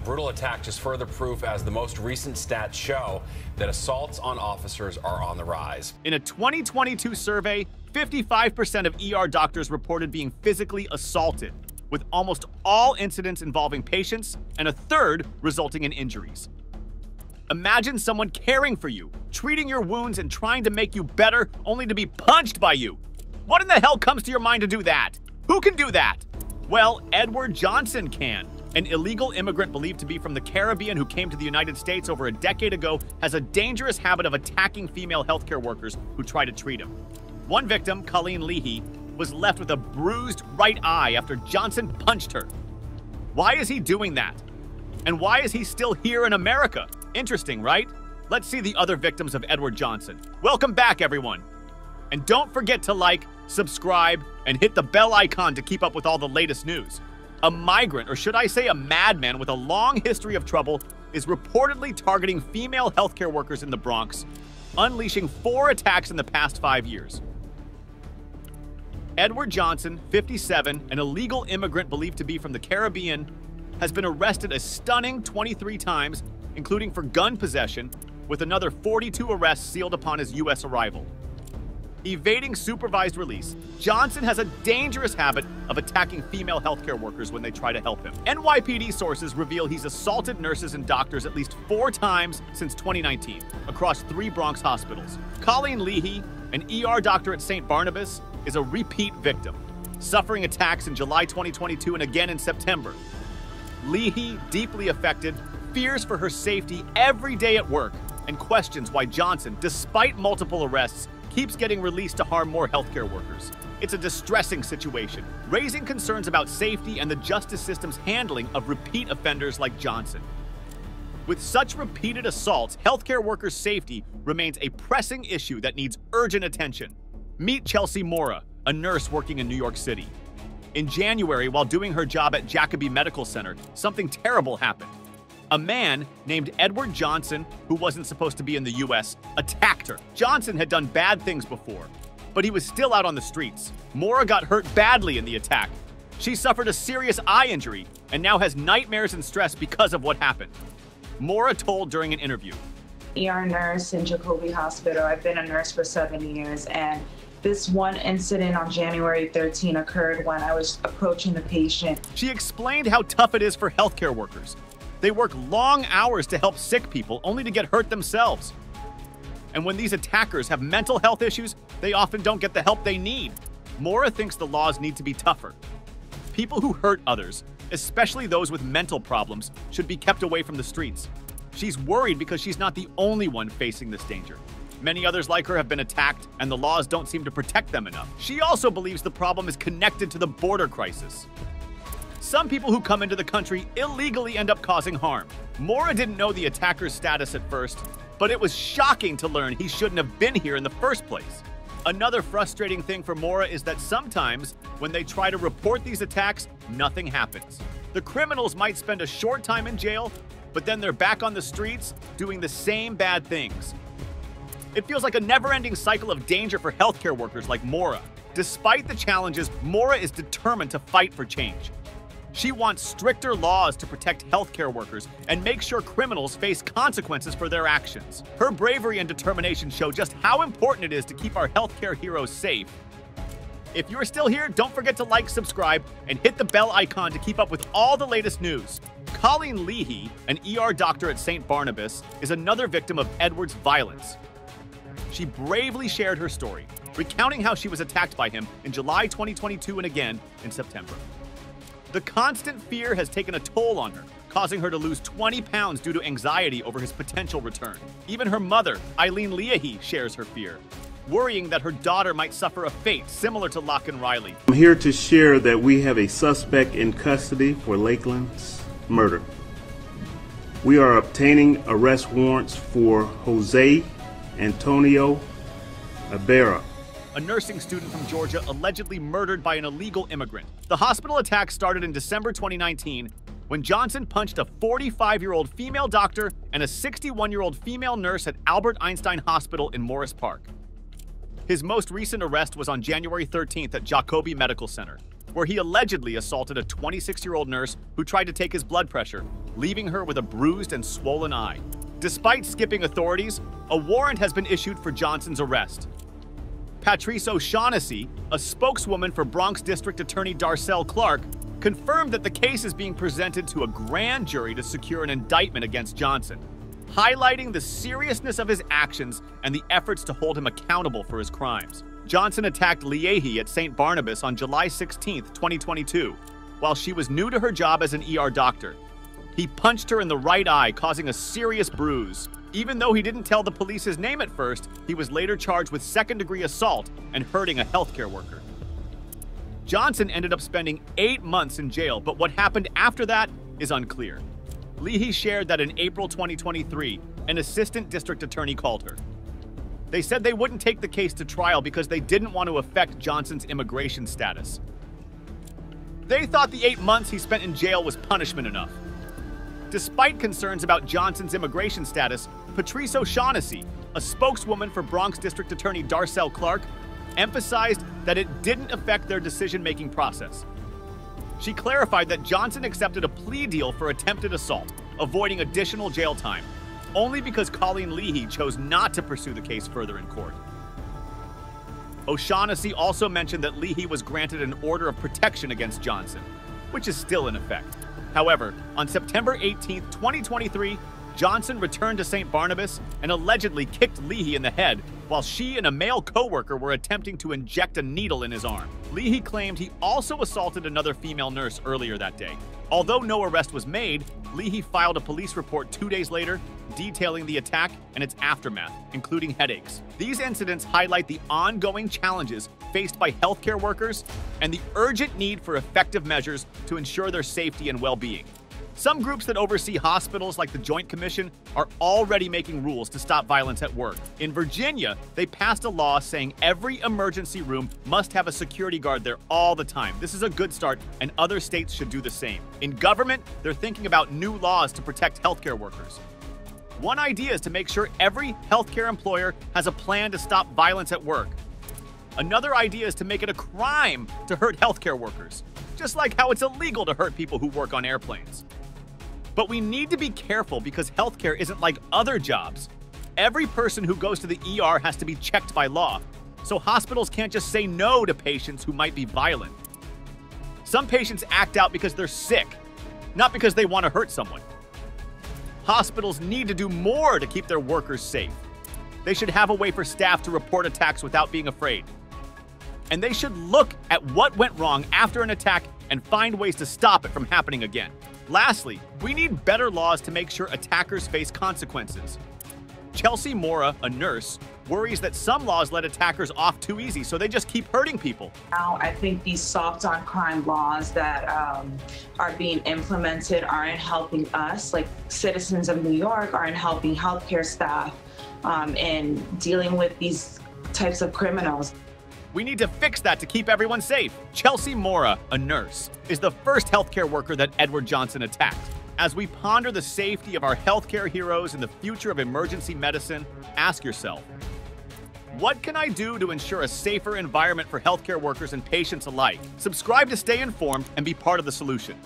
brutal attack just further proof, as the most recent stats show, that assaults on officers are on the rise. In a 2022 survey, 55% of ER doctors reported being physically assaulted, with almost all incidents involving patients and a third resulting in injuries. Imagine someone caring for you, treating your wounds and trying to make you better, only to be punched by you. What in the hell comes to your mind to do that? Who can do that? Well, Edward Johnson can. An illegal immigrant believed to be from the Caribbean who came to the United States over a decade ago has a dangerous habit of attacking female healthcare workers who try to treat him. One victim, Colleen Leahy, was left with a bruised right eye after Johnson punched her. Why is he doing that? And why is he still here in America? Interesting, right? Let's see the other victims of Edward Johnson. Welcome back, everyone. And don't forget to like, subscribe, and hit the bell icon to keep up with all the latest news. A migrant, or should I say a madman with a long history of trouble, is reportedly targeting female healthcare workers in the Bronx, unleashing 4 attacks in the past 5 years. Edward Johnson, 57, an illegal immigrant believed to be from the Caribbean, has been arrested a stunning 23 times, including for gun possession, with another 42 arrests sealed upon his U.S. arrival. Evading supervised release, Johnson has a dangerous habit of attacking female healthcare workers when they try to help him. NYPD sources reveal he's assaulted nurses and doctors at least 4 times since 2019 across 3 Bronx hospitals. Colleen Leahy, an ER doctor at St. Barnabas, is a repeat victim, suffering attacks in July 2022 and again in September. Leahy, deeply affected, fears for her safety every day at work and questions why Johnson, despite multiple arrests, keeps getting released to harm more healthcare workers. It's a distressing situation, raising concerns about safety and the justice system's handling of repeat offenders like Johnson. With such repeated assaults, healthcare workers' safety remains a pressing issue that needs urgent attention. Meet Chelsea Mora, a nurse working in New York City. In January, while doing her job at Jacobi Medical Center, something terrible happened. A man named Edward Johnson, who wasn't supposed to be in the U.S., attacked her. Johnson had done bad things before, but he was still out on the streets. Mora got hurt badly in the attack. She suffered a serious eye injury and now has nightmares and stress because of what happened. Mora told during an interview, ER nurse in Jacobi Hospital. I've been a nurse for 7 years, and this one incident on January 13 occurred when I was approaching the patient. She explained how tough it is for healthcare workers. They work long hours to help sick people only to get hurt themselves. And when these attackers have mental health issues, they often don't get the help they need. Mora thinks the laws need to be tougher. People who hurt others, especially those with mental problems, should be kept away from the streets. She's worried because she's not the only one facing this danger. Many others like her have been attacked, and the laws don't seem to protect them enough. She also believes the problem is connected to the border crisis. Some people who come into the country illegally end up causing harm. Mora didn't know the attacker's status at first, but it was shocking to learn he shouldn't have been here in the first place. Another frustrating thing for Mora is that sometimes, when they try to report these attacks, nothing happens. The criminals might spend a short time in jail, but then they're back on the streets doing the same bad things. It feels like a never-ending cycle of danger for healthcare workers like Mora. Despite the challenges, Mora is determined to fight for change. She wants stricter laws to protect healthcare workers and make sure criminals face consequences for their actions. Her bravery and determination show just how important it is to keep our healthcare heroes safe. If you're still here, don't forget to like, subscribe, and hit the bell icon to keep up with all the latest news. Colleen Leahy, an ER doctor at St. Barnabas, is another victim of Edward's violence. She bravely shared her story, recounting how she was attacked by him in July 2022 and again in September. The constant fear has taken a toll on her, causing her to lose 20 pounds due to anxiety over his potential return. Even her mother, Eileen Leahy, shares her fear, worrying that her daughter might suffer a fate similar to Locke and Riley. I'm here to share that we have a suspect in custody for Lakeland's murder. We are obtaining arrest warrants for Jose Antonio Ibarra, a nursing student from Georgia allegedly murdered by an illegal immigrant. The hospital attack started in December 2019 when Johnson punched a 45-year-old female doctor and a 61-year-old female nurse at Albert Einstein Hospital in Morris Park. His most recent arrest was on January 13th at Jacobi Medical Center, where he allegedly assaulted a 26-year-old nurse who tried to take his blood pressure, leaving her with a bruised and swollen eye. Despite skipping authorities, a warrant has been issued for Johnson's arrest. Patrice O'Shaughnessy, a spokeswoman for Bronx District Attorney Darcel Clark, confirmed that the case is being presented to a grand jury to secure an indictment against Johnson, highlighting the seriousness of his actions and the efforts to hold him accountable for his crimes. Johnson attacked Leahy at St. Barnabas on July 16, 2022, while she was new to her job as an ER doctor. He punched her in the right eye, causing a serious bruise. Even though he didn't tell the police his name at first, he was later charged with second-degree assault and hurting a healthcare worker. Johnson ended up spending 8 months in jail, but what happened after that is unclear. Leahy shared that in April 2023, an assistant district attorney called her. They said they wouldn't take the case to trial because they didn't want to affect Johnson's immigration status. They thought the 8 months he spent in jail was punishment enough. Despite concerns about Johnson's immigration status, Patrice O'Shaughnessy, a spokeswoman for Bronx District Attorney Darcel Clark, emphasized that it didn't affect their decision-making process. She clarified that Johnson accepted a plea deal for attempted assault, avoiding additional jail time, only because Colleen Leahy chose not to pursue the case further in court. O'Shaughnessy also mentioned that Leahy was granted an order of protection against Johnson, which is still in effect. However, on September 18, 2023, Johnson returned to St. Barnabas and allegedly kicked Leahy in the head while she and a male co-worker were attempting to inject a needle in his arm. Leahy claimed he also assaulted another female nurse earlier that day. Although no arrest was made, Leahy filed a police report 2 days later detailing the attack and its aftermath, including headaches. These incidents highlight the ongoing challenges faced by healthcare workers and the urgent need for effective measures to ensure their safety and well-being. Some groups that oversee hospitals, like the Joint Commission, are already making rules to stop violence at work. In Virginia, they passed a law saying every emergency room must have a security guard there all the time. This is a good start, and other states should do the same. In government, they're thinking about new laws to protect healthcare workers. One idea is to make sure every healthcare employer has a plan to stop violence at work. Another idea is to make it a crime to hurt healthcare workers, just like how it's illegal to hurt people who work on airplanes. But we need to be careful because healthcare isn't like other jobs. Every person who goes to the ER has to be checked by law, so hospitals can't just say no to patients who might be violent. Some patients act out because they're sick, not because they want to hurt someone. Hospitals need to do more to keep their workers safe. They should have a way for staff to report attacks without being afraid. And they should look at what went wrong after an attack and find ways to stop it from happening again. Lastly, we need better laws to make sure attackers face consequences. Chelsea Mora, a nurse, worries that some laws let attackers off too easy, so they just keep hurting people. Now, I think these soft on crime laws that are being implemented aren't helping us, like citizens of New York, aren't helping healthcare staff in dealing with these types of criminals. We need to fix that to keep everyone safe. Chelsea Mora, a nurse, is the first healthcare worker that Edward Johnson attacked. As we ponder the safety of our healthcare heroes and the future of emergency medicine, ask yourself, what can I do to ensure a safer environment for healthcare workers and patients alike? Subscribe to stay informed and be part of the solution.